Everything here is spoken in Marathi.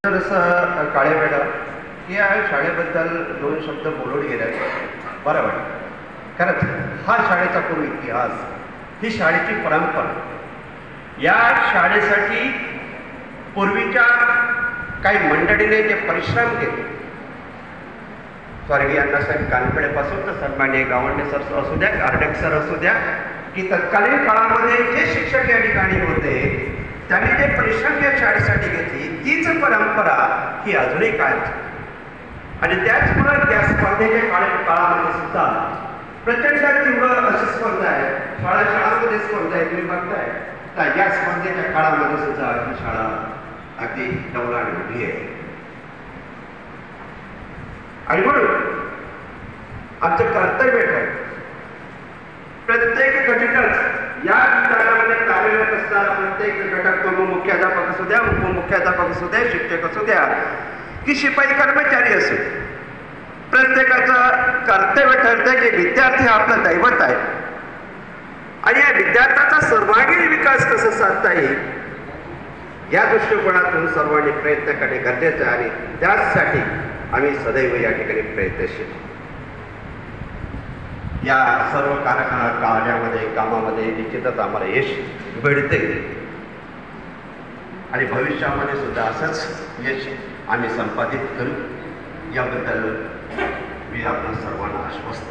तर असं काळे मॅडम या शाळेबद्दल दोन शब्द बोलून गेले बरं वाटतं. खरंच हा शाळेचा पूर्व इतिहास, ही शाळेची परंपरा, या शाळेसाठी पूर्वीच्या काही मंडळीने जे परिश्रम केले, स्वर्गीय अण्णासाहेब कानफळेपासून तर सन्माननीय गावंडे सर असू द्या, कार्डक सर असू द्या, की तत्कालीन काळामध्ये जे शिक्षक या ठिकाणी होते त्यांनी जे परिश्रम या शाळेसाठी घेतली, तीच परंपरा ही अजूनही कायम. आणि त्याचमुळे या स्पर्धेच्या काळामध्ये सुद्धा प्रचंड तीव्र अशी स्पर्धा आहे. शाळांमध्ये स्पर्धा आहे, तुम्ही बघताय तर या स्पर्धेच्या काळामध्ये सुद्धा ही शाळा अगदी डौलाने उभी आहे. आणि म्हणून आमचं कर्तव्य आहे प्रत्येक घटकच या विद्यालयामध्ये कार्यरत असणारा प्रत्येक घटक, तो मुख्याध्यापक असू द्या, उपमुख्याध्यापक असू द्या, शिक्षक असू द्या, की शिपाई कर्मचारी असू, प्रत्येकाचं कर्तव्य ठरतं की विद्यार्थी हा आपलं दैवत आहे आणि या विद्यार्थ्याचा सर्वांगीण विकास कसा साधता येईल या दृष्टिकोनातून सर्वांनी प्रयत्न करणे गरजेचं आहे. आणि त्याचसाठी आम्ही सदैव या ठिकाणी प्रयत्नशील. या सर्व कार्यामध्ये कामामध्ये निश्चितच आम्हाला यश मिळते आणि भविष्यामध्ये सुद्धा असंच यश आम्ही संपादित करू याबद्दल मी आपल्या सर्वांना आश्वस्त